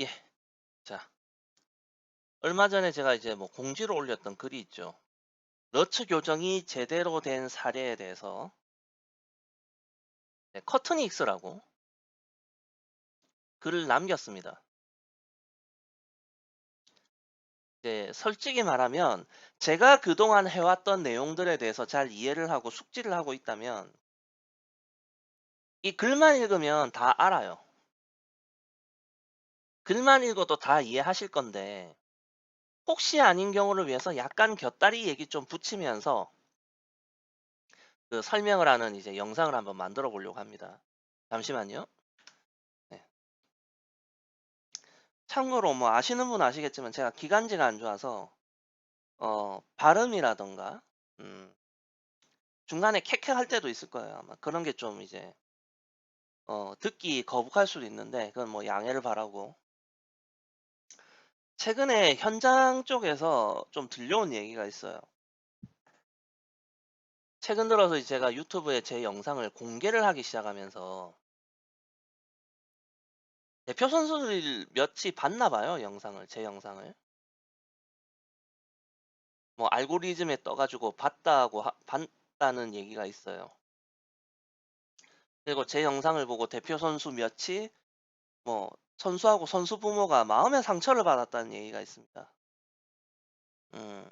예. 자, 얼마 전에 제가 이제 뭐 공지로 올렸던 글이 있죠. 러츠 교정이 제대로 된 사례에 대해서 네, 커트닉스라고 글을 남겼습니다. 이제 솔직히 말하면 제가 그동안 해왔던 내용들에 대해서 잘 이해를 하고 숙지를 하고 있다면 이 글만 읽으면 다 알아요. 글만 읽어도 다 이해하실 건데 혹시 아닌 경우를 위해서 약간 곁다리 얘기 좀 붙이면서 그 설명을 하는 이제 영상을 한번 만들어 보려고 합니다. 잠시만요. 네. 참고로 뭐 아시는 분 아시겠지만 제가 기관지가 안 좋아서 발음이라던가 음, 중간에 캑캑할 때도 있을 거예요. 아마 그런 게 좀 이제 듣기 거북할 수도 있는데 그건 뭐 양해를 바라고. 최근에 현장 쪽에서 좀 들려온 얘기가 있어요. 최근 들어서 이제 제가 유튜브에 제 영상을 공개를 하기 시작하면서 대표 선수들 몇이 봤나 봐요, 영상을, 제 영상을. 뭐 알고리즘에 떠가지고 봤다고 봤다는 얘기가 있어요. 그리고 제 영상을 보고 대표 선수 몇이 뭐 선수하고 선수 부모가 마음의 상처를 받았다는 얘기가 있습니다. 음,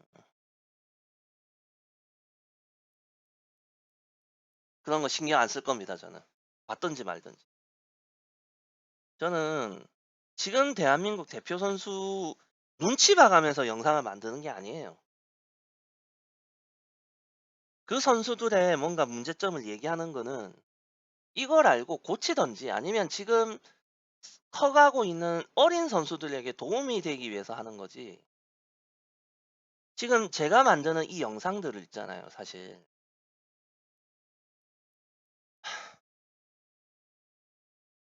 그런 거 신경 안 쓸 겁니다, 저는. 봤든지 말든지. 저는 지금 대한민국 대표 선수 눈치 봐가면서 영상을 만드는 게 아니에요. 그 선수들의 뭔가 문제점을 얘기하는 거는 이걸 알고 고치든지 아니면 지금 커가고 있는 어린 선수들에게 도움이 되기 위해서 하는 거지. 지금 제가 만드는 이 영상들을 있잖아요, 사실.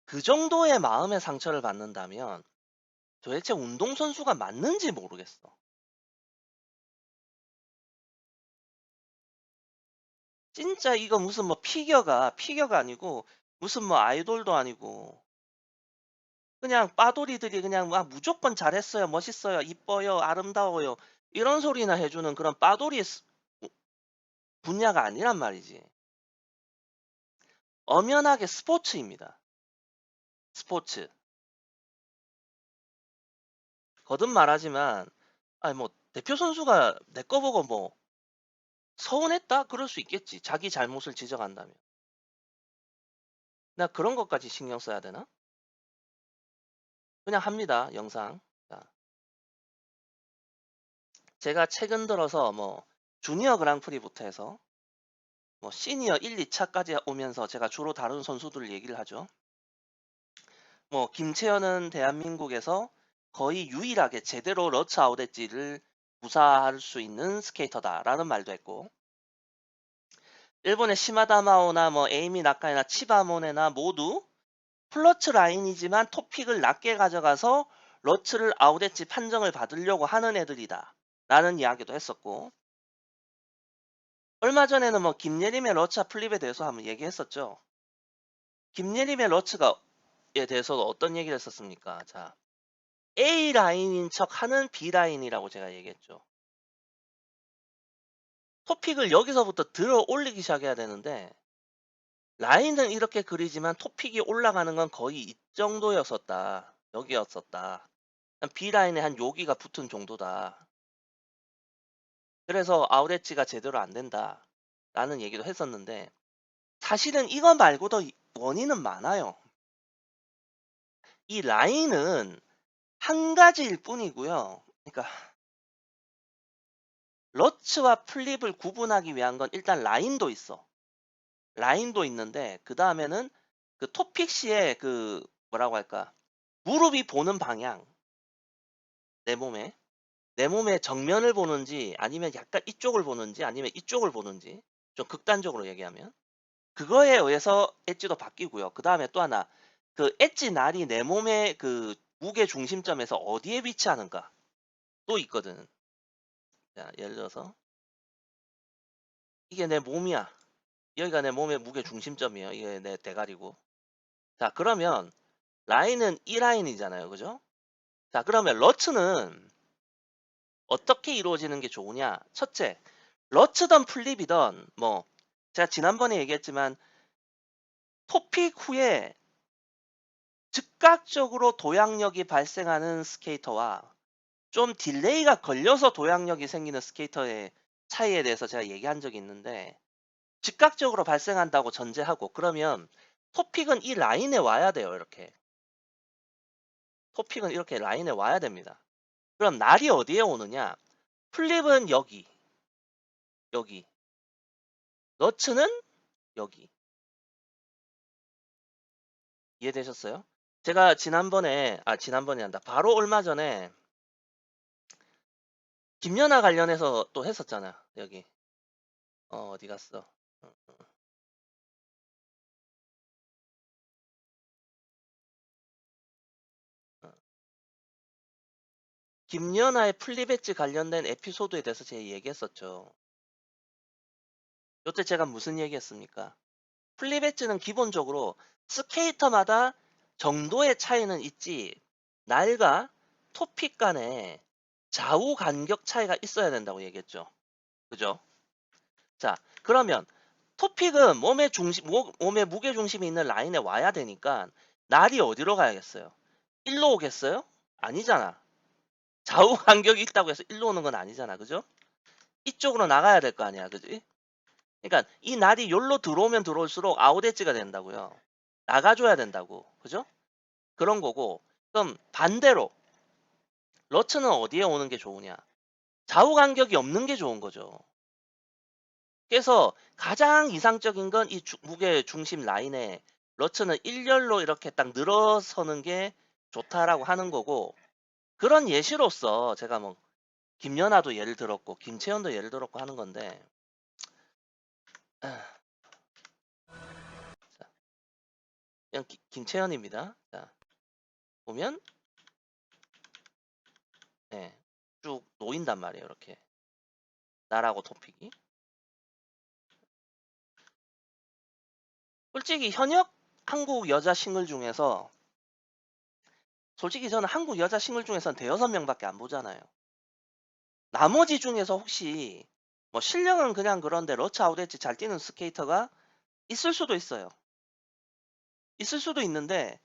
그 정도의 마음의 상처를 받는다면 도대체 운동선수가 맞는지 모르겠어. 진짜 이거 무슨 뭐 피겨가 아니고 무슨 뭐 아이돌도 아니고 그냥 빠돌이들이 그냥 막 무조건 잘했어요, 멋있어요, 이뻐요, 아름다워요 이런 소리나 해주는 그런 빠돌이 분야가 아니란 말이지. 엄연하게 스포츠입니다. 스포츠. 거듭 말하지만 아니 뭐 대표 선수가 내 거 보고 뭐 서운했다? 그럴 수 있겠지. 자기 잘못을 지적한다면. 나 그런 것까지 신경 써야 되나? 그냥 합니다. 영상. 자, 제가 최근 들어서 뭐 주니어 그랑프리부터 해서 뭐 시니어 1, 2차까지 오면서 제가 주로 다룬 선수들 얘기를 하죠. 뭐 김채연은 대한민국에서 거의 유일하게 제대로 러츠 아웃 엣지를 구사할 수 있는 스케이터다라는 말도 했고 일본의 시마다마오나 뭐 에이미 나카이나 치바모네나 모두 플러츠 라인이지만 토픽을 낮게 가져가서 러츠를 아웃 엣지 판정을 받으려고 하는 애들이다 라는 이야기도 했었고 얼마 전에는 뭐 김예림의 러츠와 플립에 대해서 한번 얘기했었죠. 김예림의 러츠가에 대해서도 어떤 얘기를 했었습니까? 자, A 라인인 척 하는 B 라인이라고 제가 얘기했죠. 토픽을 여기서부터 들어 올리기 시작해야 되는데 라인은 이렇게 그리지만 토픽이 올라가는 건 거의 이 정도였었다. 여기였었다. B 라인에 한 여기가 붙은 정도다. 그래서 아웃 엣지가 제대로 안 된다. 라는 얘기도 했었는데 사실은 이거 말고도 원인은 많아요. 이 라인은 한 가지일 뿐이고요. 그러니까 러츠와 플립을 구분하기 위한 건 일단 라인도 있어. 라인도 있는데 그 다음에는 그 토픽 시에 그 뭐라고 할까 무릎이 보는 방향 내 몸에 내 몸의 정면을 보는지 아니면 약간 이쪽을 보는지 아니면 이쪽을 보는지 좀 극단적으로 얘기하면 그거에 의해서 엣지도 바뀌고요. 그 다음에 또 하나 그 엣지 날이 내 몸의 그 무게 중심점에서 어디에 위치하는가 또 있거든. 자, 예를 들어서 이게 내 몸이야. 여기가 내 몸의 무게 중심점이에요. 이게 내 대가리고. 자, 그러면 라인은 이 라인이잖아요. 그죠? 자, 그러면 러츠는 어떻게 이루어지는 게 좋으냐? 첫째, 러츠든 플립이든 뭐 제가 지난번에 얘기했지만 토픽 후에 즉각적으로 도약력이 발생하는 스케이터와 좀 딜레이가 걸려서 도약력이 생기는 스케이터의 차이에 대해서 제가 얘기한 적이 있는데, 즉각적으로 발생한다고 전제하고, 그러면 토픽은 이 라인에 와야 돼요. 이렇게 토픽은 이렇게 라인에 와야 됩니다. 그럼 날이 어디에 오느냐? 플립은 여기, 여기, 너츠는 여기. 이해되셨어요? 제가 지난번에 한다. 바로 얼마 전에 김연아 관련해서 또 했었잖아. 여기. 어디 갔어? 어, 어. 김연아의 플립 엣지 관련된 에피소드에 대해서 제가 얘기했었죠. 요때 제가 무슨 얘기했습니까? 플립 엣지는 기본적으로 스케이터마다 정도의 차이는 있지, 날과 토픽 간에 좌우 간격 차이가 있어야 된다고 얘기했죠. 그죠? 자, 그러면 토픽은 몸의 무게 중심이 있는 라인에 와야 되니까 날이 어디로 가야겠어요? 일로 오겠어요? 아니잖아. 좌우 간격이 있다고 해서 일로 오는 건 아니잖아. 그죠? 이쪽으로 나가야 될 거 아니야. 그지? 그러니까 이 날이 여기로 들어오면 들어올수록 아웃 엣지가 된다고요. 나가줘야 된다고. 그죠? 그런 거고. 그럼 반대로 러츠는 어디에 오는 게 좋으냐? 좌우 간격이 없는 게 좋은 거죠. 그래서 가장 이상적인 건 이 무게 중심 라인에 러츠는 일렬로 이렇게 딱 늘어서는 게 좋다라고 하는 거고, 그런 예시로서 제가 뭐 김연아도 예를 들었고 김채연도 예를 들었고 하는 건데, 자, 그냥 김채연입니다. 자, 보면 네, 쭉 놓인단 말이에요. 이렇게 나라고 토픽이. 솔직히 현역 한국 여자 싱글 중에서, 솔직히 저는 한국 여자 싱글 중에서는 대여섯 명밖에 안 보잖아요. 나머지 중에서 혹시 뭐 실력은 그냥 그런데 러츠 아웃 엣지 잘 뛰는 스케이터가 있을 수도 있어요. 있을 수도 있는데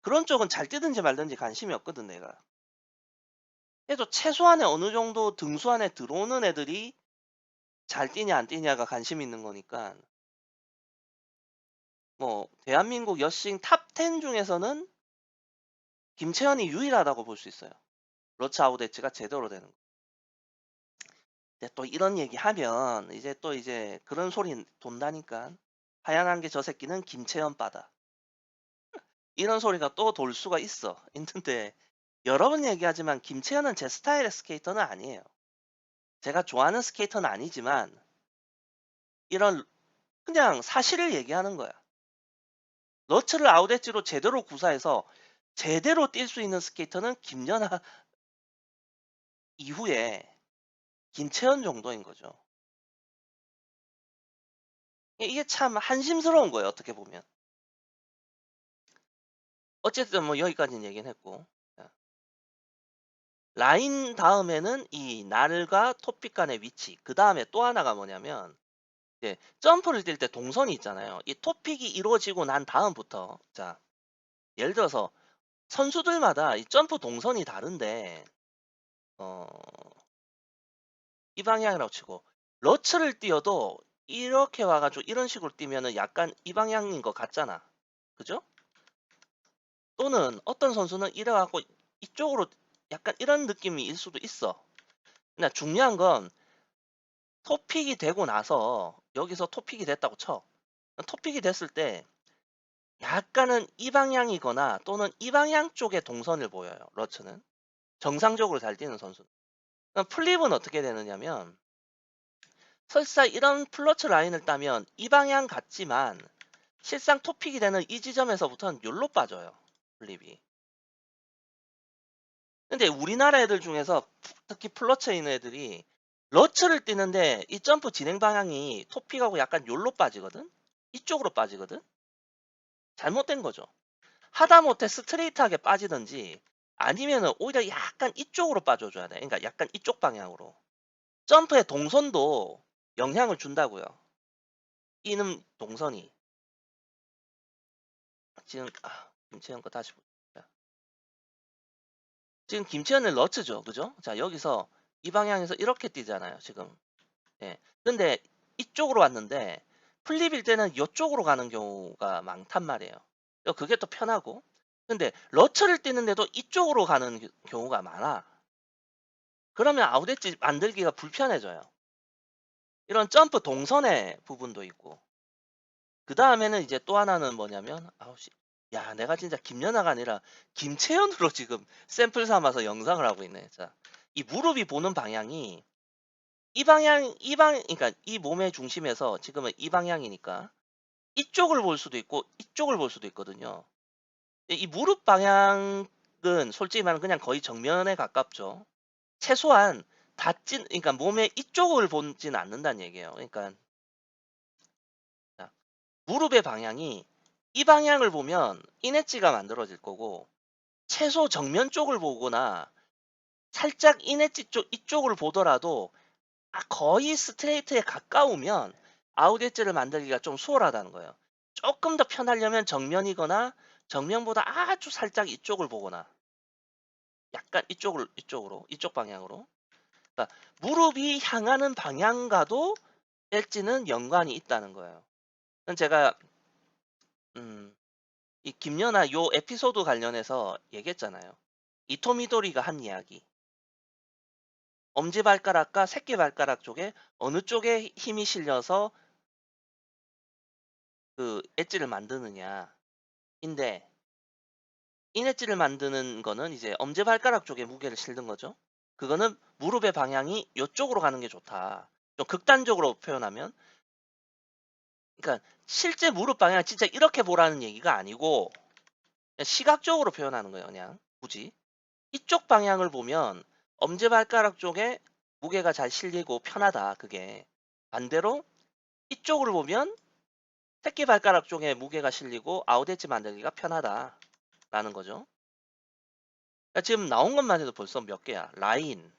그런 쪽은 잘 뛰든지 말든지 관심이 없거든 내가. 그래도 최소한의 어느 정도 등수 안에 들어오는 애들이 잘 뛰냐 안 뛰냐가 관심 있는 거니까, 뭐 대한민국 여싱 탑 10 중에서는 김채연이 유일하다고 볼 수 있어요. 러츠 아웃 엣지가 제대로 되는 거. 근데 또 이런 얘기 하면 이제 그런 소리 돈다니까. 하얀 게 저 새끼는 김채연 빠다. 이런 소리가 또 돌 수가 있어. 있는데 여러 번 얘기하지만 김채연은 제 스타일의 스케이터는 아니에요. 제가 좋아하는 스케이터는 아니지만 이런 그냥 사실을 얘기하는 거야. 러츠를 아웃 엣지로 제대로 구사해서 제대로 뛸 수 있는 스케이터는 김연아 이후에 김채연 정도인 거죠. 이게 참 한심스러운 거예요. 어떻게 보면. 어쨌든 뭐 여기까지는 얘기는 했고, 라인 다음에는 이 날과 토픽 간의 위치, 그 다음에 또 하나가 뭐냐면 이제 점프를 뛸 때 동선이 있잖아요. 이 토픽이 이루어지고 난 다음부터, 자, 예를 들어서 선수들마다 이 점프 동선이 다른데, 어, 이 방향이라고 치고 러츠를 뛰어도 이렇게 와가지고 이런 식으로 뛰면은 약간 이 방향인 것 같잖아. 그죠? 또는 어떤 선수는 이래갖고 이쪽으로 약간 이런 느낌일 수도 있어. 근데 중요한 건 토픽이 되고 나서, 여기서 토픽이 됐다고 쳐. 토픽이 됐을 때 약간은 이 방향이거나 또는 이 방향 쪽의 동선을 보여요. 러츠는 정상적으로 잘 뛰는 선수. 그럼 플립은 어떻게 되느냐면, 설사 이런 플러츠 라인을 따면 이 방향 같지만 실상 토픽이 되는 이 지점에서부터는 여기로 빠져요. 플립이. 근데 우리나라 애들 중에서 특히 플러츠에 있는 애들이 러츠를 뛰는데 이 점프 진행 방향이 토픽하고 약간 여기로 빠지거든. 이쪽으로 빠지거든. 잘못된 거죠. 하다못해 스트레이트하게 빠지든지 아니면은 오히려 약간 이쪽으로 빠져줘야 돼. 그러니까 약간 이쪽 방향으로. 점프의 동선도 영향을 준다고요. 뛰는 동선이. 지금 김채연 거 다시 보자. 지금 김채연은 러츠죠, 그죠? 자, 여기서 이 방향에서 이렇게 뛰잖아요, 지금. 예. 근데 이쪽으로 왔는데 플립일 때는 이쪽으로 가는 경우가 많단 말이에요. 그게 또 편하고. 근데 러츠를 뛰는데도 이쪽으로 가는 경우가 많아. 그러면 아웃엣지 만들기가 불편해져요. 이런 점프 동선의 부분도 있고. 그 다음에는 이제 또 하나는 뭐냐면, 야, 내가 진짜 김연아가 아니라 김채연으로 지금 샘플 삼아서 영상을 하고 있네. 자, 이 무릎이 보는 방향이 그러니까 이 몸의 중심에서 지금은 이 방향이니까 이쪽을 볼 수도 있고 이쪽을 볼 수도 있거든요. 이 무릎 방향은 솔직히 말하면 그냥 거의 정면에 가깝죠. 최소한 그러니까 몸의 이쪽을 보진 않는다는 얘기예요. 그러니까 자, 무릎의 방향이 이 방향을 보면 인엣지가 만들어질 거고 최소 정면 쪽을 보거나 살짝 인엣지 쪽 이쪽을 보더라도 거의 스트레이트에 가까우면 아웃 엣지를 만들기가 좀 수월하다는 거예요. 조금 더 편하려면 정면이거나 정면보다 아주 살짝 이쪽을 보거나 약간 이쪽 방향으로. 그러니까 무릎이 향하는 방향과도 엣지는 연관이 있다는 거예요. 제가 이 김연아 요 에피소드 관련해서 얘기했잖아요. 이토미도리가 한 이야기. 엄지발가락과 새끼발가락 쪽에 어느 쪽에 힘이 실려서 그 엣지를 만드느냐인데 인엣지를 만드는 거는 이제 엄지발가락 쪽에 무게를 실는 거죠. 그거는 무릎의 방향이 이쪽으로 가는 게 좋다. 좀 극단적으로 표현하면 그러니까 실제 무릎 방향 진짜 이렇게 보라는 얘기가 아니고 그냥 시각적으로 표현하는 거예요. 그냥 굳이 이쪽 방향을 보면 엄지발가락 쪽에 무게가 잘 실리고 편하다. 그게 반대로 이쪽을 보면 새끼발가락 쪽에 무게가 실리고 아웃엣지 만들기가 편하다라는 거죠. 그러니까 지금 나온 것만 해도 벌써 몇 개야. 라인,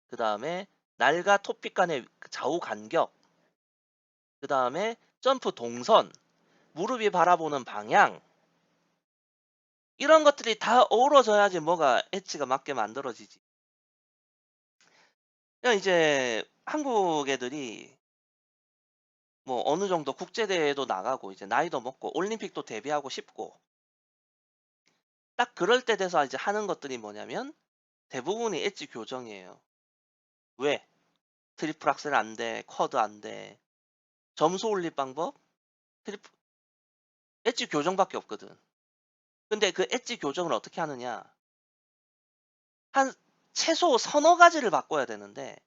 그 다음에 날과 토픽 간의 좌우 간격, 그 다음에 점프 동선, 무릎이 바라보는 방향, 이런 것들이 다 어우러져야지 뭐가 엣지가 맞게 만들어지지. 그냥 이제 한국 애들이 뭐 어느 정도 국제대회도 나가고 이제 나이도 먹고 올림픽도 데뷔하고 싶고 딱 그럴 때 돼서 이제 하는 것들이 뭐냐면 대부분이 엣지 교정이에요. 왜? 트리플 악셀 안 돼, 쿼드 안 돼. 점수 올릴 방법? 트리플 엣지 교정밖에 없거든. 근데 그 엣지 교정을 어떻게 하느냐? 한 최소 서너 가지를 바꿔야 되는데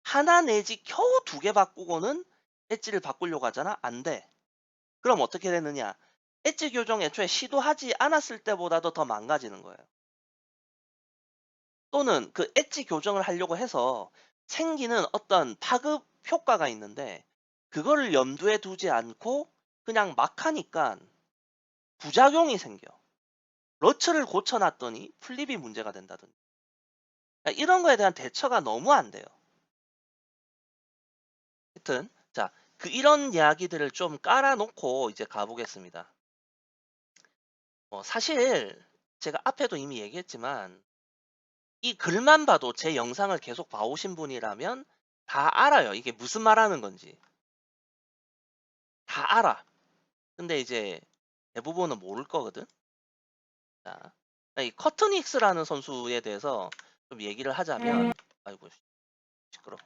하나 내지 겨우 두 개 바꾸고는 엣지를 바꾸려고 하잖아? 안 돼. 그럼 어떻게 되느냐? 엣지 교정 애초에 시도하지 않았을 때보다도 더 망가지는 거예요. 또는 그 엣지 교정을 하려고 해서 생기는 어떤 파급 효과가 있는데 그거를 염두에 두지 않고 그냥 막 하니까 부작용이 생겨. 러츠를 고쳐놨더니 플립이 문제가 된다든지. 이런 거에 대한 대처가 너무 안 돼요. 하여튼 자, 이런 이야기들을 좀 깔아놓고 이제 가보겠습니다. 사실 제가 앞에도 이미 얘기했지만 이 글만 봐도 제 영상을 계속 봐오신 분이라면 다 알아요. 이게 무슨 말하는 건지. 다 알아. 근데 이제 대부분은 모를 거거든. 자, 이 커튼 힉스라는 선수에 대해서 좀 얘기를 하자면, 아이고 시끄러.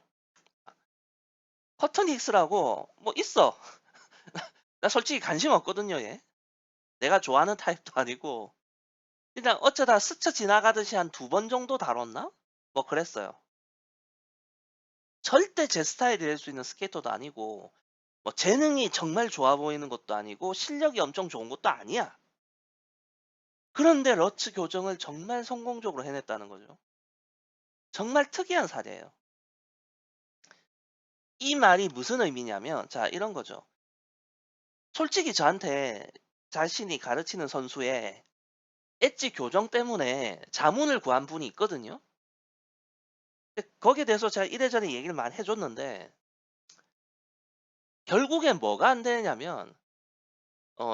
커튼 힉스라고 뭐 있어. 나 솔직히 관심 없거든요, 얘. 내가 좋아하는 타입도 아니고 그냥 어쩌다 스쳐 지나가듯이 한 두 번 정도 다뤘나? 뭐 그랬어요. 절대 제 스타일이 될 수 있는 스케이터도 아니고 뭐 재능이 정말 좋아 보이는 것도 아니고 실력이 엄청 좋은 것도 아니야. 그런데 러츠 교정을 정말 성공적으로 해냈다는 거죠. 정말 특이한 사례예요. 이 말이 무슨 의미냐면 자 이런 거죠. 솔직히 저한테 자신이 가르치는 선수의 엣지 교정 때문에 자문을 구한 분이 있거든요. 근데 거기에 대해서 제가 이래저래 얘기를 많이 해 줬는데 결국엔 뭐가 안 되냐면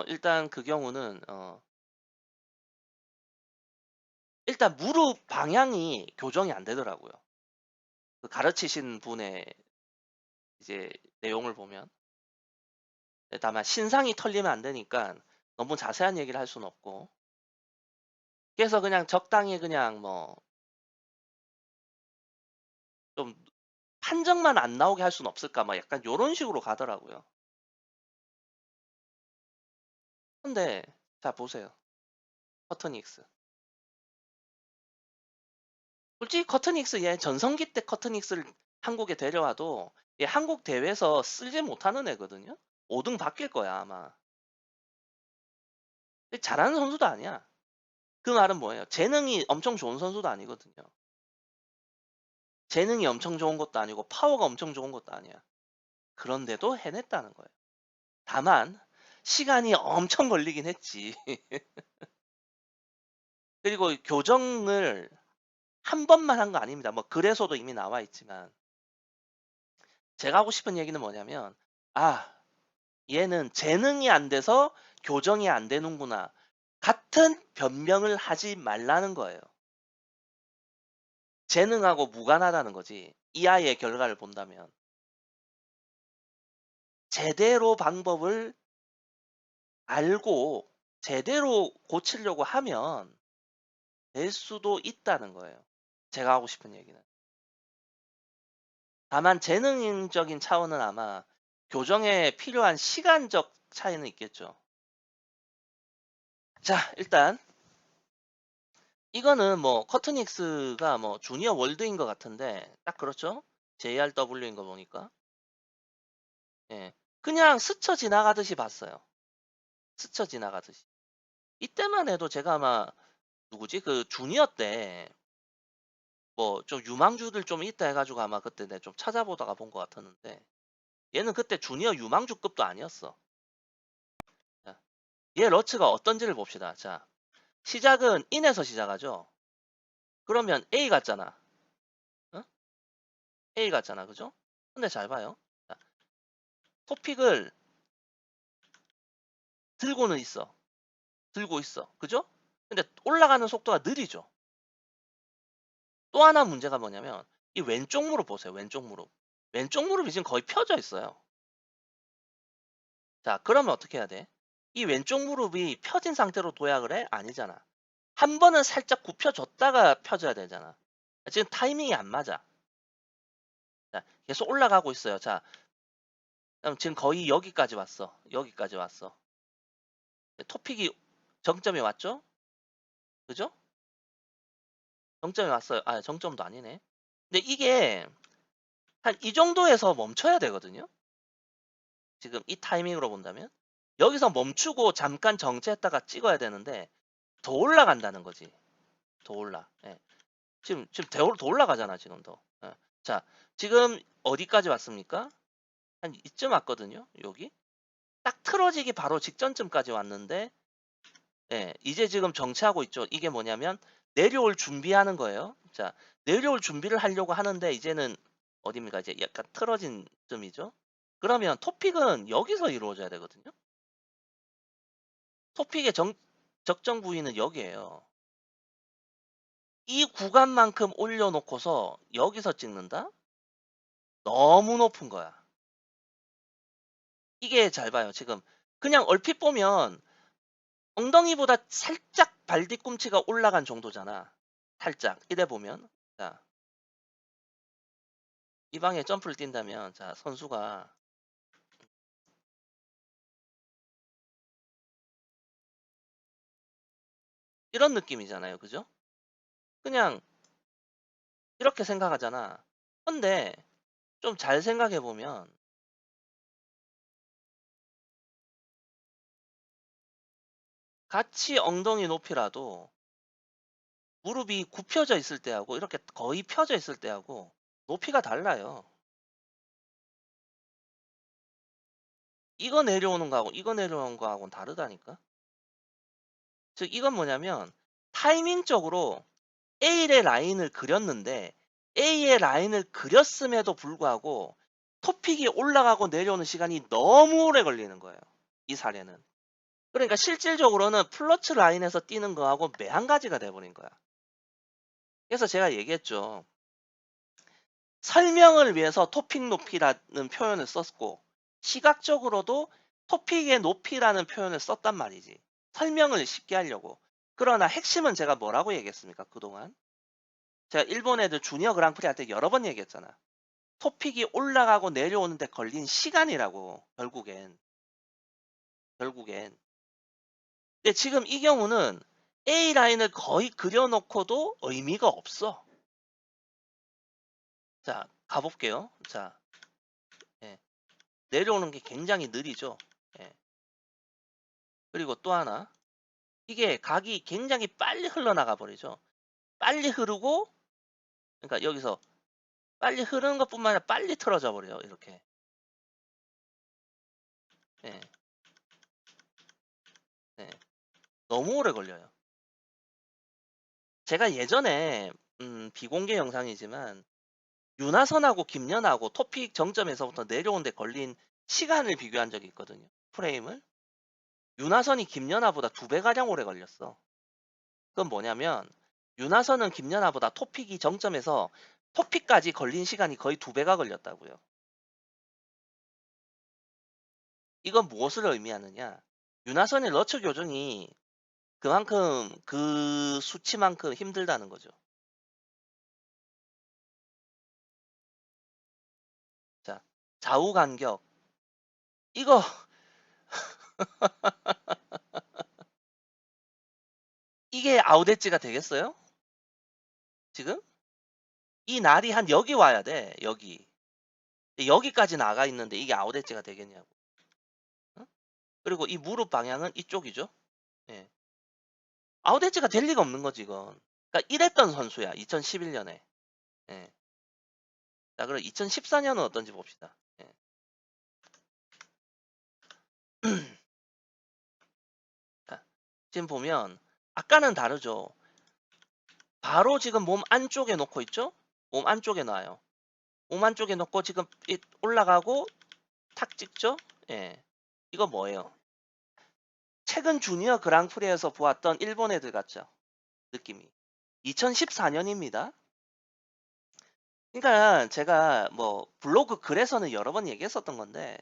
일단 그 경우는 일단 무릎 방향이 교정이 안 되더라고요. 그 가르치신 분의 이제 내용을 보면. 다만 신상이 털리면 안 되니까 너무 자세한 얘기를 할 수는 없고. 그래서 그냥 적당히 그냥 뭐 좀 판정만 안 나오게 할 수는 없을까 막 약간 요런 식으로 가더라고요. 근데 자 보세요. 커트닉스. 솔직히 커트닉스 얘 전성기 때 커트닉스를 한국에 데려와도 얘 한국 대회에서 쓰지 못하는 애거든요. 5등 바뀔 거야 아마. 잘하는 선수도 아니야. 그 말은 뭐예요? 재능이 엄청 좋은 선수도 아니거든요. 재능이 엄청 좋은 것도 아니고 파워가 엄청 좋은 것도 아니야. 그런데도 해냈다는 거예요. 다만 시간이 엄청 걸리긴 했지. 그리고 교정을 한 번만 한 거 아닙니다. 뭐 그래서도 이미 나와 있지만 제가 하고 싶은 얘기는 뭐냐면 아 얘는 재능이 안 돼서 교정이 안 되는구나. 같은 변명을 하지 말라는 거예요. 재능하고 무관하다는 거지. 이 아이의 결과를 본다면. 제대로 방법을 알고 제대로 고치려고 하면 될 수도 있다는 거예요. 제가 하고 싶은 얘기는. 다만 재능적인 차원은 아마 교정에 필요한 시간적 차이는 있겠죠. 자, 일단 이거는 뭐 커트닉스가 뭐 주니어 월드인 것 같은데 딱 그렇죠? JRW인 거 보니까. 예. 그냥 스쳐 지나가듯이 봤어요. 스쳐 지나가듯이. 이때만 해도 제가 아마 누구지? 그 주니어 때 뭐 좀 유망주들 좀 있다 해가지고 아마 그때 내가 좀 찾아보다가 본 것 같았는데 얘는 그때 주니어 유망주급도 아니었어. 자, 얘 러츠가 어떤지를 봅시다. 자, 시작은 인에서 시작하죠. 그러면 A 같잖아. 어? A 같잖아. 그죠? 근데 잘 봐요. 자, 토픽을 들고는 있어. 들고 있어. 그죠? 근데 올라가는 속도가 느리죠. 또 하나 문제가 뭐냐면 이 왼쪽 무릎 보세요. 왼쪽 무릎. 왼쪽 무릎이 지금 거의 펴져 있어요. 자, 그러면 어떻게 해야 돼? 이 왼쪽 무릎이 펴진 상태로 도약을 해? 아니잖아. 한 번은 살짝 굽혀줬다가 펴져야 되잖아. 지금 타이밍이 안 맞아. 자, 계속 올라가고 있어요. 자, 그럼 지금 거의 여기까지 왔어. 여기까지 왔어. 토픽이 정점이 왔죠? 그죠? 정점이 왔어요. 아, 정점도 아니네. 근데 이게 한 이 정도에서 멈춰야 되거든요. 지금 이 타이밍으로 본다면. 여기서 멈추고 잠깐 정체했다가 찍어야 되는데 더 올라간다는 거지. 더 올라. 예. 지금 더 올라가잖아, 지금 더. 예. 자, 지금 어디까지 왔습니까? 한 이쯤 왔거든요. 여기. 딱 틀어지기 바로 직전쯤까지 왔는데 예, 이제 지금 정체하고 있죠. 이게 뭐냐면 내려올 준비하는 거예요. 자, 내려올 준비를 하려고 하는데 이제는 어딥니까? 이제 약간 틀어진 쯤이죠. 그러면 토픽은 여기서 이루어져야 되거든요. 토픽의 적정 부위는 여기에요. 이 구간만큼 올려놓고서 여기서 찍는다? 너무 높은 거야. 이게 잘 봐요. 지금 그냥 얼핏 보면 엉덩이보다 살짝 발 뒤꿈치가 올라간 정도잖아. 살짝 이래 보면 자, 이 방에 점프를 뛴다면 자, 선수가 이런 느낌이잖아요. 그죠? 그냥 이렇게 생각하잖아. 근데 좀 잘 생각해 보면 같이 엉덩이 높이라도 무릎이 굽혀져 있을 때하고 이렇게 거의 펴져 있을 때하고 높이가 달라요. 이거 내려오는 거하고 이거 내려오는 거하고는 다르다니까. 즉 이건 뭐냐면 타이밍적으로 A의 라인을 그렸는데 A의 라인을 그렸음에도 불구하고 토픽이 올라가고 내려오는 시간이 너무 오래 걸리는 거예요. 이 사례는. 그러니까 실질적으로는 플러츠 라인에서 뛰는 거하고 매한가지가 돼버린 거야. 그래서 제가 얘기했죠. 설명을 위해서 토픽 높이라는 표현을 썼고 시각적으로도 토픽의 높이라는 표현을 썼단 말이지. 설명을 쉽게 하려고. 그러나 핵심은 제가 뭐라고 얘기했습니까? 그동안. 제가 일본 애들 주니어 그랑프리 할 때 여러 번 얘기했잖아. 토픽이 올라가고 내려오는데 걸린 시간이라고. 결국엔. 근데 지금 이 경우는 A 라인을 거의 그려놓고도 의미가 없어. 자, 가볼게요. 자, 예. 내려오는 게 굉장히 느리죠. 예. 그리고 또 하나. 이게 각이 굉장히 빨리 흘러나가 버리죠. 빨리 흐르고, 그러니까 여기서 빨리 흐르는 것뿐만 아니라 빨리 틀어져 버려요. 이렇게. 예. 예. 너무 오래 걸려요. 제가 예전에 비공개 영상이지만 윤하선하고 김연하고 토픽 정점에서부터 내려오는 데 걸린 시간을 비교한 적이 있거든요. 프레임을. 윤하선이 김연아보다 2배가량 오래 걸렸어. 그건 뭐냐면 윤하선은 김연아보다 토픽이 정점에서 토픽까지 걸린 시간이 거의 2배가 걸렸다고요. 이건 무엇을 의미하느냐? 윤하선의 러처 교정이 그만큼 그 수치만큼 힘들다는 거죠. 자, 좌우 간격. 이거 이게 아웃엣지가 되겠어요? 지금? 이 날이 한 여기 와야 돼. 여기. 여기까지 나가 있는데 이게 아웃엣지가 되겠냐고. 어? 그리고 이 무릎 방향은 이쪽이죠. 예. 아웃엣지가 될 리가 없는 거지 이건. 그러니까 이랬던 선수야. 2011년에. 예. 자, 그럼 2014년은 어떤지 봅시다. 예. 자, 지금 보면 아까는 다르죠. 바로 지금 몸 안쪽에 놓고 있죠? 몸 안쪽에 놔요. 몸 안쪽에 놓고 지금 올라가고 탁 찍죠? 예. 이거 뭐예요? 최근 주니어 그랑프리에서 보았던 일본 애들 같죠? 느낌이. 2014년입니다. 그러니까 제가 뭐 블로그 글에서는 여러 번 얘기했었던 건데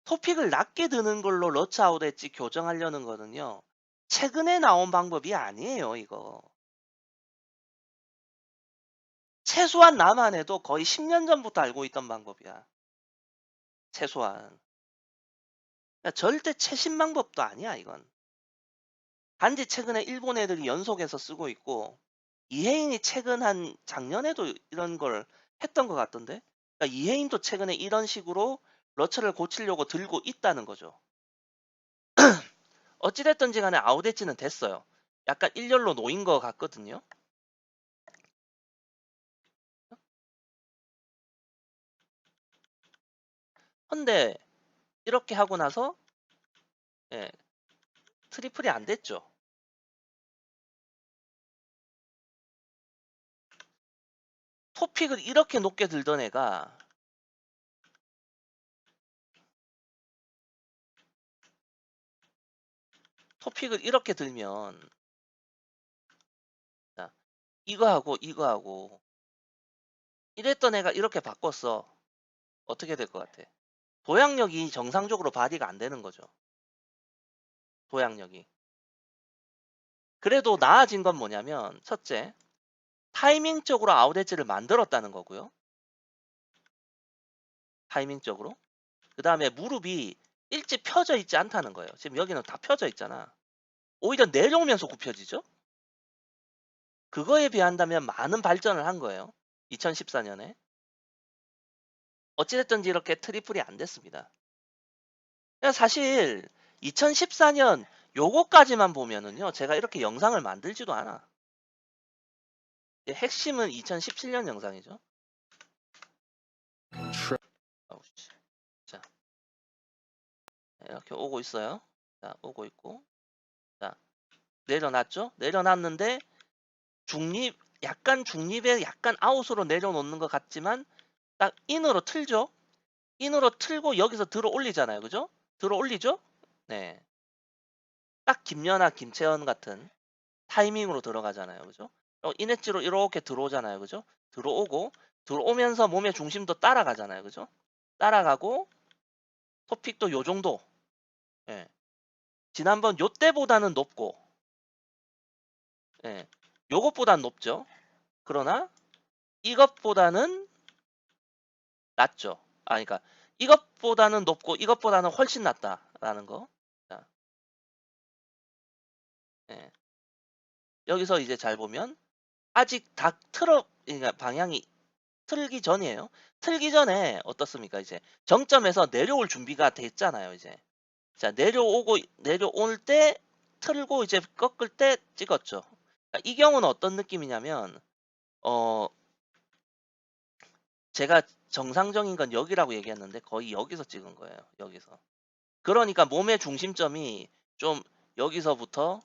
토픽을 낮게 드는 걸로 러치아웃 엣지 교정하려는 거는요. 최근에 나온 방법이 아니에요, 이거. 최소한 나만 해도 거의 10년 전부터 알고 있던 방법이야. 최소한. 그러니까 절대 최신 방법도 아니야, 이건. 단지 최근에 일본 애들이 연속해서 쓰고 있고 이혜인이 최근 한 작년에도 이런 걸 했던 것 같던데. 그러니까 이혜인도 최근에 이런 식으로 러처를 고치려고 들고 있다는 거죠. 어찌됐든지 간에 아웃엣지는 됐어요. 약간 일렬로 놓인 것 같거든요. 근데 이렇게 하고 나서 예, 트리플이 안 됐죠. 토픽을 이렇게 높게 들던 애가 토픽을 이렇게 들면 자, 이거하고 이랬던 애가 이렇게 바꿨어. 어떻게 될 것 같아? 도약력이 정상적으로 발휘가 안 되는 거죠. 도약력이. 그래도 나아진 건 뭐냐면 첫째, 타이밍적으로 아웃엣지를 만들었다는 거고요. 타이밍적으로. 그 다음에 무릎이 일찍 펴져 있지 않다는 거예요. 지금 여기는 다 펴져 있잖아. 오히려 내려오면서 굽혀지죠. 그거에 비한다면 많은 발전을 한 거예요. 2014년에. 어찌됐든지 이렇게 트리플이 안 됐습니다. 그냥 사실 2014년 요거까지만 보면은요. 제가 이렇게 영상을 만들지도 않아. 핵심은 2017년 영상이죠. 어우, 씨. 자, 이렇게 오고 있어요. 자, 오고 있고. 자, 내려놨죠? 내려놨는데 약간 중립에 약간 아웃으로 내려놓는 것 같지만 딱 인으로 틀죠? 인으로 틀고 여기서 들어 올리잖아요. 그죠? 들어 올리죠? 네. 딱 김연아, 김채연 같은 타이밍으로 들어가잖아요. 그죠? 인엣지로 이렇게 들어오잖아요. 그죠? 들어오면서 몸의 중심도 따라가잖아요. 그죠? 따라가고 토픽도 요 정도. 예. 지난번 요때보다는 높고, 예. 요것보다는 높죠. 그러나 이것보다는 낮죠. 그러니까 이것보다는 높고 이것보다는 훨씬 낮다라는 거. 자, 예. 여기서 이제 잘 보면 아직 그러니까 방향이 틀기 전이에요. 틀기 전에 어떻습니까? 이제 정점에서 내려올 준비가 됐잖아요. 이제 자 내려올 때 틀고 이제 꺾을 때 찍었죠. 이 경우는 어떤 느낌이냐면 어 제가 정상적인 건 여기라고 얘기했는데 거의 여기서 찍은 거예요. 여기서. 그러니까 몸의 중심점이 좀 여기서부터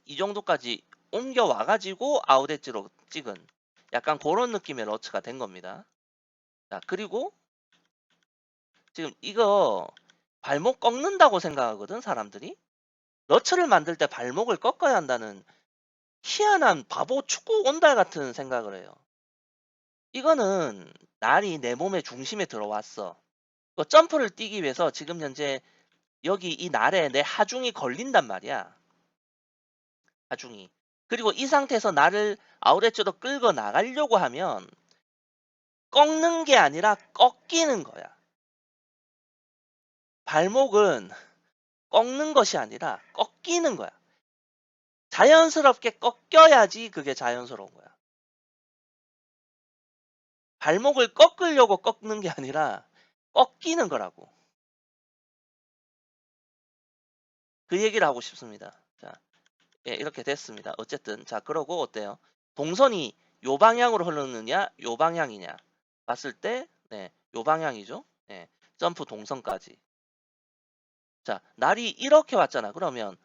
이 정도까지 옮겨와 가지고 아웃 엣지로 찍은 약간 그런 느낌의 러츠가 된 겁니다. 자, 그리고 지금 이거 발목 꺾는다고 생각하거든, 사람들이. 러츠를 만들 때 발목을 꺾어야 한다는 희한한 바보 축구 온달 같은 생각을 해요. 이거는 날이 내 몸의 중심에 들어왔어. 점프를 뛰기 위해서 지금 현재 여기 이 날에 내 하중이 걸린단 말이야. 하중이. 그리고 이 상태에서 나를 아웃렛으로 끌고 나가려고 하면 꺾는 게 아니라 꺾이는 거야. 발목은 꺾는 것이 아니라 꺾이는 거야. 자연스럽게 꺾여야지 그게 자연스러운 거야. 발목을 꺾으려고 꺾는 게 아니라 꺾이는 거라고. 그 얘기를 하고 싶습니다. 자, 예, 이렇게 됐습니다. 어쨌든 자, 그러고 어때요? 동선이 요 방향으로 흐르느냐, 요 방향이냐 봤을 때, 네, 요 방향이죠. 네, 점프 동선까지. 자, 날이 이렇게 왔잖아. 그러면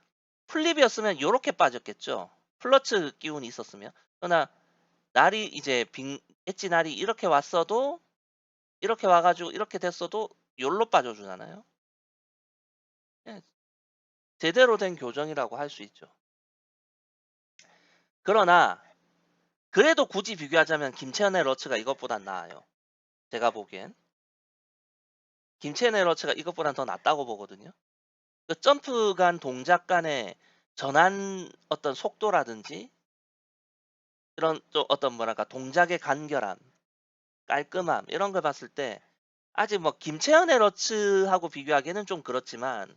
플립이었으면 요렇게 빠졌겠죠. 플러츠 기운이 있었으면. 그러나 날이 이제 엣지 날이 이렇게 왔어도 이렇게 와가지고 이렇게 됐어도 요로 빠져주잖아요. 예, 제대로 된 교정이라고 할 수 있죠. 그러나 그래도 굳이 비교하자면 김채연의 러츠가 이것보단 나아요. 제가 보기엔. 김채연의 러츠가 이것보단 더 낫다고 보거든요. 그 점프 간 동작 간의 전환 어떤 속도라든지 이런 좀 어떤 뭐랄까 동작의 간결함, 깔끔함 이런 걸 봤을 때 아직 뭐 김채연의 러츠하고 비교하기에는 좀 그렇지만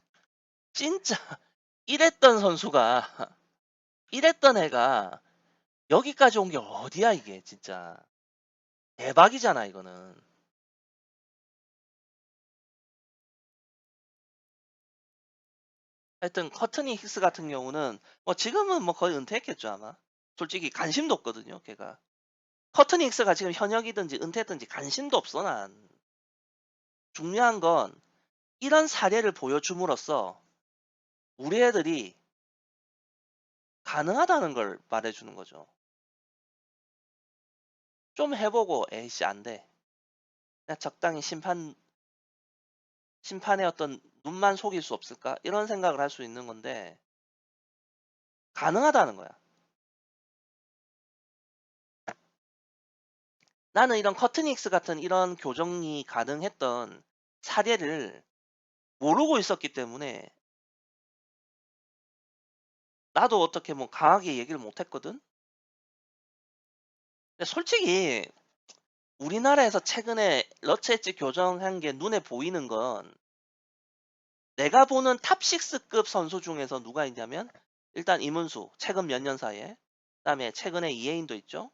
진짜 이랬던 선수가 이랬던 애가 여기까지 온 게 어디야 이게 진짜 대박이잖아 이거는. 하여튼 커트니 힉스 같은 경우는 뭐 지금은 뭐 거의 은퇴했겠죠 아마. 솔직히 관심도 없거든요 걔가. 커트니 힉스가 지금 현역이든지 은퇴든지 관심도 없어 난. 중요한 건 이런 사례를 보여줌으로써 우리 애들이 가능하다는 걸 말해주는 거죠. 좀 해보고 에이씨 안 돼. 그냥 적당히 심판의 어떤 눈만 속일 수 없을까? 이런 생각을 할 수 있는 건데 가능하다는 거야. 나는 이런 커트닉스 같은 이런 교정이 가능했던 사례를 모르고 있었기 때문에 나도 어떻게 뭐 강하게 얘기를 못했거든. 근데 솔직히 우리나라에서 최근에 러츠 엣지 교정한 게 눈에 보이는 건 내가 보는 탑6급 선수 중에서 누가 있냐면 일단 이문수 최근 몇 년 사이에 그다음에 최근에 이혜인도 있죠.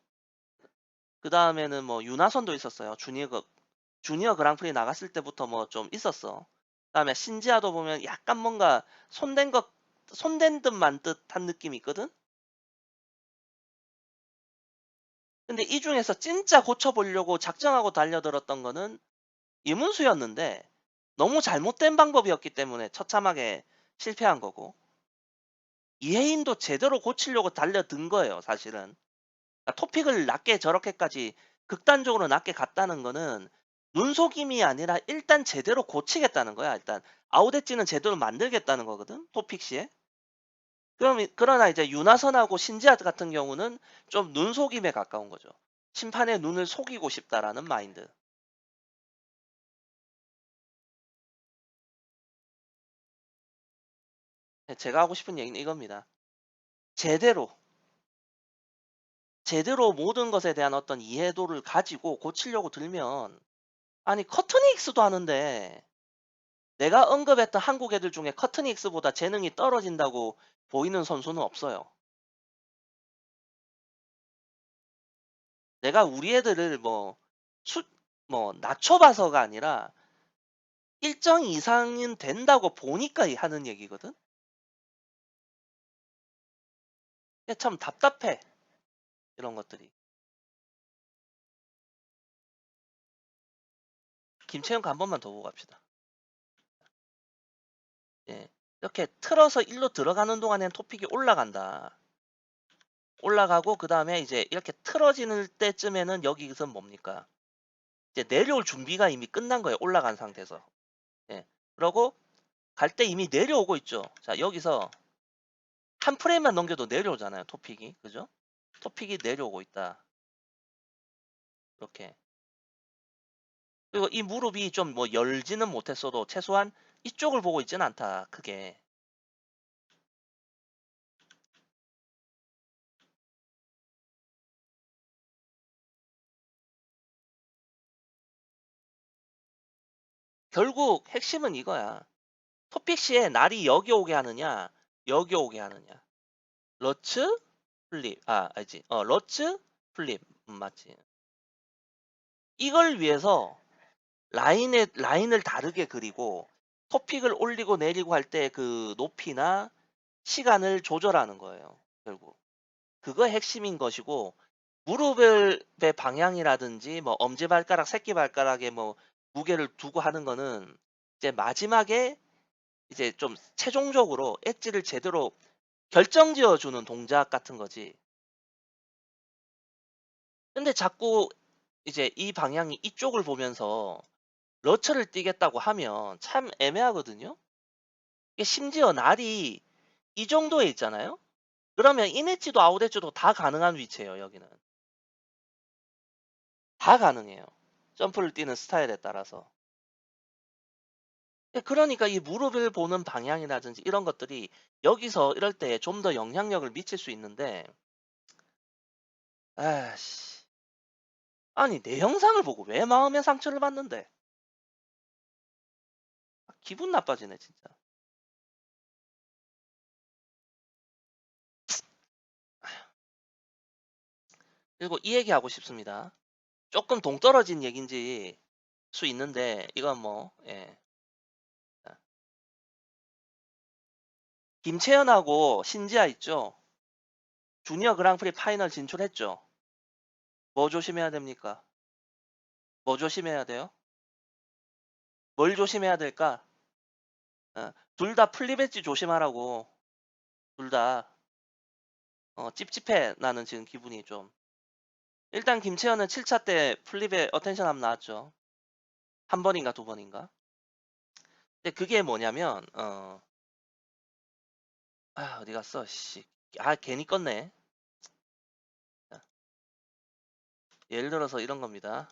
그 다음에는 뭐 윤하선도 있었어요. 주니어 그랑프리 나갔을 때부터 뭐 좀 있었어. 그다음에 신지아도 보면 약간 뭔가 손댄 듯만 듯한 느낌이 있거든. 근데 이 중에서 진짜 고쳐보려고 작정하고 달려들었던 거는 이문수였는데 너무 잘못된 방법이었기 때문에 처참하게 실패한 거고. 이해인도 제대로 고치려고 달려든 거예요, 사실은. 그러니까 토픽을 낮게 저렇게까지 극단적으로 낮게 갔다는 거는 눈속임이 아니라 일단 제대로 고치겠다는 거야. 일단 아웃 엣지는 제대로 만들겠다는 거거든, 토픽 시에. 그러나 이제 윤하선하고 신지아 같은 경우는 좀 눈속임에 가까운 거죠. 심판의 눈을 속이고 싶다라는 마인드. 제가 하고 싶은 얘기는 이겁니다. 제대로 모든 것에 대한 어떤 이해도를 가지고 고치려고 들면, 아니 커트닉스도 하는데 내가 언급했던 한국 애들 중에 커트닉스보다 재능이 떨어진다고 보이는 선수는 없어요. 내가 우리 애들을 낮춰봐서가 아니라 일정 이상은 된다고 보니까 하는 얘기거든. 근데 참 답답해, 이런 것들이. 김채영 거 한 번만 더 보고 갑시다. 예. 이렇게 틀어서 일로 들어가는 동안엔 토픽이 올라간다. 올라가고 그 다음에 이제 이렇게 틀어지는 때쯤에는 여기서 뭡니까? 이제 내려올 준비가 이미 끝난 거예요. 올라간 상태에서. 예. 그러고 갈 때 이미 내려오고 있죠. 자, 여기서 한 프레임만 넘겨도 내려오잖아요. 토픽이. 그죠? 토픽이 내려오고 있다. 이렇게. 그리고 이 무릎이 좀 뭐 열지는 못했어도 최소한 이쪽을 보고 있지는 않다. 크게. 결국 핵심은 이거야. 토픽 시에 날이 여기 오게 하느냐, 여기 오게 하느냐. 러츠 플립. 알지. 러츠 플립. 맞지. 이걸 위해서 라인을 다르게 그리고 토픽을 올리고 내리고 할 때 그 높이나 시간을 조절하는 거예요. 결국. 그거 핵심인 것이고, 무릎의 방향이라든지 뭐 엄지발가락, 새끼발가락에 뭐 무게를 두고 하는 거는 이제 마지막에 이제 좀 최종적으로 엣지를 제대로 결정지어 주는 동작 같은 거지. 근데 자꾸 이제 이 방향이 이쪽을 보면서 러처를 뛰겠다고 하면 참 애매하거든요. 이게 심지어 날이 이 정도에 있잖아요. 그러면 인엣지도 아웃엣지도 다 가능한 위치예요. 여기는 다 가능해요. 점프를 뛰는 스타일에 따라서. 그러니까 이 무릎을 보는 방향이라든지 이런 것들이 여기서 이럴 때 좀 더 영향력을 미칠 수 있는데, 아씨, 아니 내 영상을 보고 왜 마음의 상처를 받는데? 기분 나빠지네 진짜. 그리고 이 얘기하고 싶습니다. 조금 동떨어진 얘기인지 수 있는데 이건 뭐, 예. 김채연하고 신지아 있죠? 주니어 그랑프리 파이널 진출했죠? 뭐 조심해야 됩니까? 뭐 조심해야 돼요? 뭘 조심해야 될까? 둘 다 플립 엣지 조심하라고. 둘 다. 찝찝해. 나는 지금 기분이 좀. 일단 김채연은 7차 때 플립에 어텐션 함 나왔죠. 한 번인가 두 번인가? 근데 그게 뭐냐면, 어디 갔어? 씨. 괜히 껐네. 예를 들어서 이런 겁니다.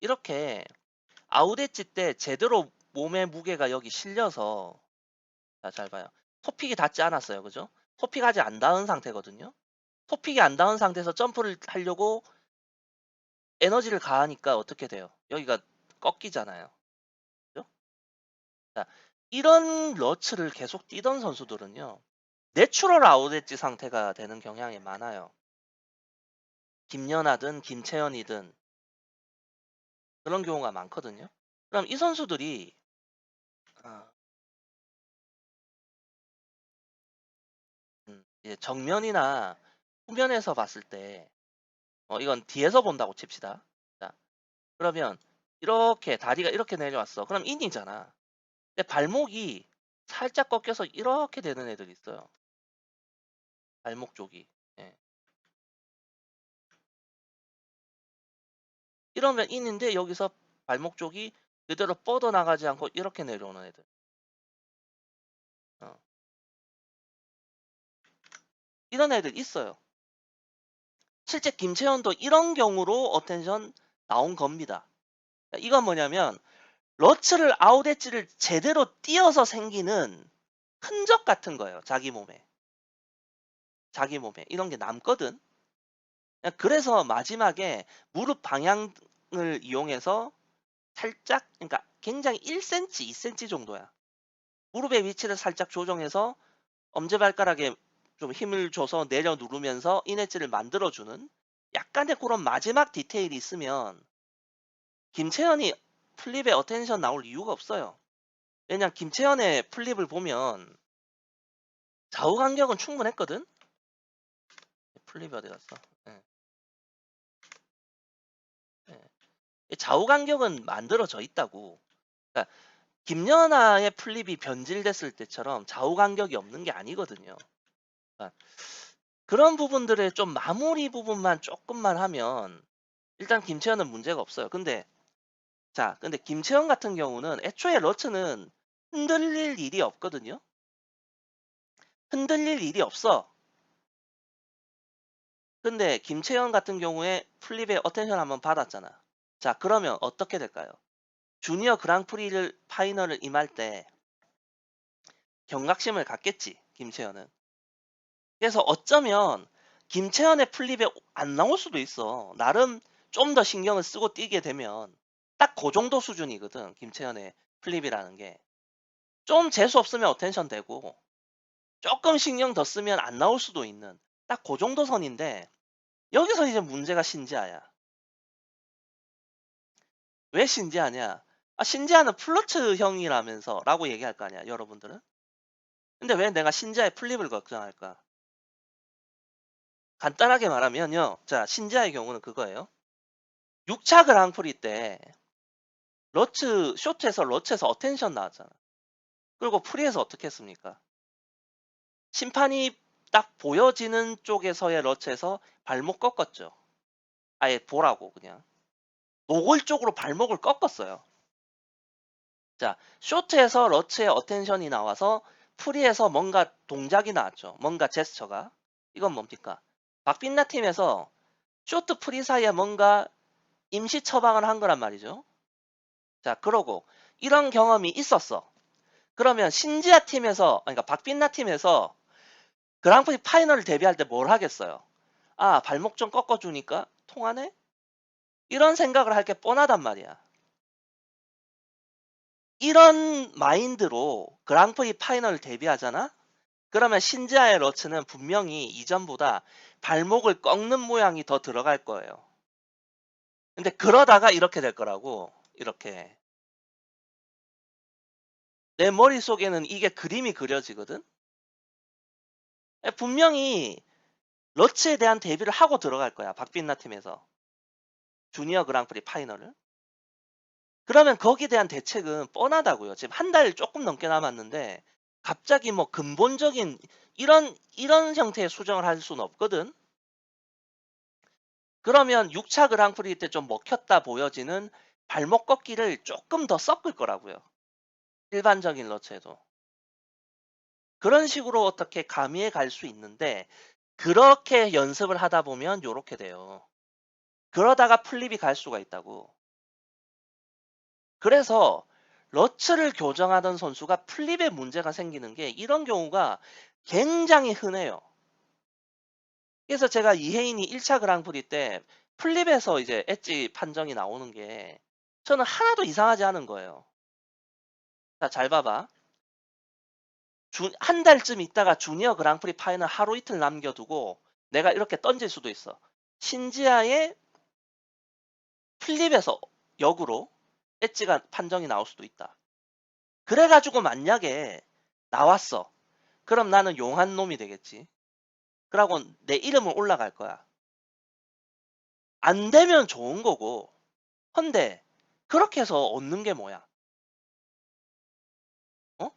이렇게 아웃 엣지 때 제대로 몸의 무게가 여기 실려서, 자, 잘 봐요. 토픽이 닿지 않았어요. 그죠? 토픽 아직 안 닿은 상태거든요. 토픽이 안 닿은 상태에서 점프를 하려고 에너지를 가하니까 어떻게 돼요? 여기가 꺾이잖아요. 그죠? 자, 이런 러츠를 계속 뛰던 선수들은요. 내추럴 아웃 엣지 상태가 되는 경향이 많아요. 김연아든 김채연이든 그런 경우가 많거든요. 그럼 이 선수들이 어, 이제 정면이나 후면에서 봤을 때 이건 뒤에서 본다고 칩시다. 자, 그러면 이렇게 다리가 이렇게 내려왔어. 그럼 인이잖아. 근데 발목이 살짝 꺾여서 이렇게 되는 애들이 있어요. 발목 쪽이. 예. 이러면 인인데 여기서 발목 쪽이 그대로 뻗어나가지 않고 이렇게 내려오는 애들. 어. 이런 애들 있어요. 실제 김채연도 이런 경우로 어텐션 나온 겁니다. 이건 뭐냐면 러츠를 아웃 엣지를 제대로 띄어서 생기는 흔적 같은 거예요. 자기 몸에. 자기 몸에. 이런 게 남거든. 그래서 마지막에 무릎 방향을 이용해서 살짝, 그러니까 굉장히 1cm, 2cm 정도야. 무릎의 위치를 살짝 조정해서 엄지발가락에 좀 힘을 줘서 내려 누르면서 인엣지를 만들어주는 약간의 그런 마지막 디테일이 있으면 김채연이 플립에 어텐션 나올 이유가 없어요. 왜냐면 김채연의 플립을 보면 좌우 간격은 충분했거든. 플립이 어디 갔어? 예, 예. 좌우 간격은 만들어져 있다고. 그러니까 김연아의 플립이 변질됐을 때처럼 좌우 간격이 없는 게 아니거든요. 그러니까 그런 부분들의 좀 마무리 부분만 조금만 하면 일단 김채연은 문제가 없어요. 근데 김채연 같은 경우는 애초에 러츠는 흔들릴 일이 없거든요. 흔들릴 일이 없어. 근데 김채연 같은 경우에 플립에 어텐션 한번 받았잖아. 자, 그러면 어떻게 될까요? 주니어 그랑프리를 파이널을 임할 때 경각심을 갖겠지, 김채연은. 그래서 어쩌면 김채연의 플립에 안 나올 수도 있어. 나름 좀 더 신경을 쓰고 뛰게 되면 딱 그 정도 수준이거든, 김채연의 플립이라는 게. 좀 재수 없으면 어텐션 되고 조금 신경 더 쓰면 안 나올 수도 있는 딱 그 정도 선인데 여기서 이제 문제가 신지아야. 왜 신지아냐? 아, 신지아는 플러츠형이라면서 라고 얘기할 거 아니야, 여러분들은. 근데 왜 내가 신지아의 플립을 걱정할까? 간단하게 말하면요. 자, 신지아의 경우는 그거예요. 6차 그랑프리 때 쇼트에서 러츠에서 어텐션 나왔잖아. 그리고 프리에서 어떻게 했습니까? 심판이 딱 보여지는 쪽에서의 러츠에서 발목 꺾었죠. 아예 보라고 그냥. 노골적으로 발목을 꺾었어요. 자, 쇼트에서 러츠의 어텐션이 나와서 프리에서 뭔가 동작이 나왔죠. 뭔가 제스처가. 이건 뭡니까? 박빛나 팀에서 쇼트 프리 사이에 뭔가 임시 처방을 한 거란 말이죠. 자, 그러고 이런 경험이 있었어. 그러면 신지아 팀에서, 그러니까 박빛나 팀에서 그랑프리 파이널을 데뷔할 때 뭘 하겠어요? 아, 발목 좀 꺾어주니까 통하네? 이런 생각을 할 게 뻔하단 말이야. 이런 마인드로 그랑프리 파이널 데뷔하잖아? 그러면 신지아의 러츠는 분명히 이전보다 발목을 꺾는 모양이 더 들어갈 거예요. 근데 그러다가 이렇게 될 거라고. 이렇게. 내 머릿속에는 이게 그림이 그려지거든? 분명히 러츠에 대한 데뷔를 하고 들어갈 거야. 박빛나 팀에서. 주니어 그랑프리 파이널을. 그러면 거기에 대한 대책은 뻔하다고요. 지금 한 달 조금 넘게 남았는데 갑자기 뭐 근본적인 이런 형태의 수정을 할 수는 없거든. 그러면 6차 그랑프리 때 좀 먹혔다 보여지는 발목 꺾기를 조금 더 섞을 거라고요. 일반적인 러츠에도. 그런 식으로 어떻게 가미해 갈 수 있는데 그렇게 연습을 하다 보면 요렇게 돼요. 그러다가 플립이 갈 수가 있다고. 그래서 러츠를 교정하던 선수가 플립에 문제가 생기는 게 이런 경우가 굉장히 흔해요. 그래서 제가 이혜인이 1차 그랑프리 때 플립에서 이제 엣지 판정이 나오는 게 저는 하나도 이상하지 않은 거예요. 자, 잘 봐봐. 한 달쯤 있다가 주니어 그랑프리 파이널 하루 이틀 남겨두고 내가 이렇게 던질 수도 있어. 신지아의 플립에서 역으로 엣지가 판정이 나올 수도 있다. 그래가지고 만약에 나왔어. 그럼 나는 용한 놈이 되겠지. 그러고 내 이름은 올라갈 거야. 안 되면 좋은 거고. 헌데 그렇게 해서 얻는 게 뭐야? 어?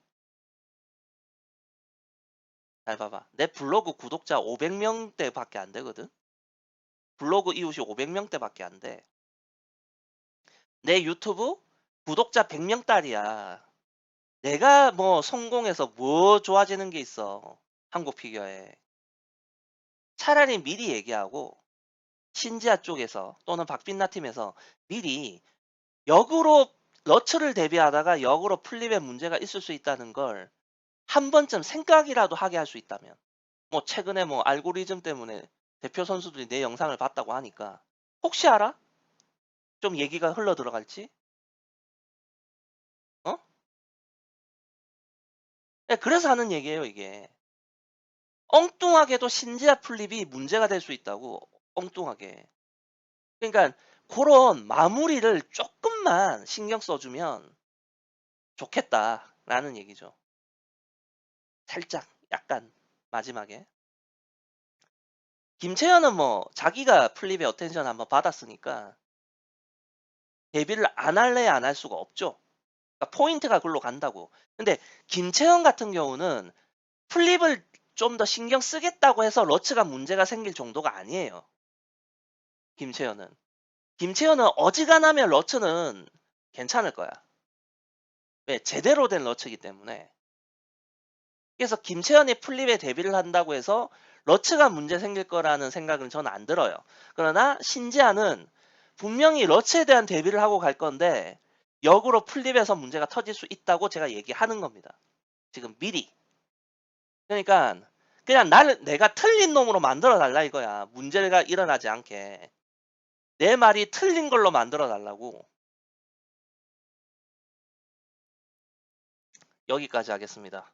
잘 봐봐. 내 블로그 구독자 500명대밖에 안 되거든. 블로그 이웃이 500명대밖에 안 돼. 내 유튜브 구독자 100명딸이야. 내가 뭐 성공해서 뭐 좋아지는 게 있어. 한국 피겨에. 차라리 미리 얘기하고 신지아 쪽에서 또는 박빛나 팀에서 미리 역으로 러츠를 대비하다가 역으로 플립에 문제가 있을 수 있다는 걸 한 번쯤 생각이라도 하게 할 수 있다면. 뭐 최근에 뭐 알고리즘 때문에 대표 선수들이 내 영상을 봤다고 하니까 혹시 알아? 좀 얘기가 흘러 들어갈지? 어? 네, 그래서 하는 얘기예요, 이게. 엉뚱하게도 신지아 플립이 문제가 될 수 있다고. 엉뚱하게. 그러니까 그런 마무리를 조금만 신경 써주면 좋겠다라는 얘기죠. 살짝 약간 마지막에. 김채연은 뭐 자기가 플립의 어텐션 한번 받았으니까 데뷔를 안 할래 안 할 수가 없죠. 그러니까 포인트가 글로 간다고. 근데 김채연 같은 경우는 플립을 좀 더 신경 쓰겠다고 해서 러츠가 문제가 생길 정도가 아니에요. 김채연은. 김채연은 어지간하면 러츠는 괜찮을 거야. 왜? 제대로 된 러츠이기 때문에. 그래서 김채연이 플립에 데뷔를 한다고 해서 러츠가 문제 생길 거라는 생각은 저는 안 들어요. 그러나 신지아는 분명히 러츠에 대한 데뷔를 하고 갈 건데 역으로 플립에서 문제가 터질 수 있다고 제가 얘기하는 겁니다. 지금 미리. 그러니까 그냥 내가 틀린 놈으로 만들어 달라 이거야. 문제가 일어나지 않게. 내 말이 틀린 걸로 만들어 달라고. 여기까지 하겠습니다.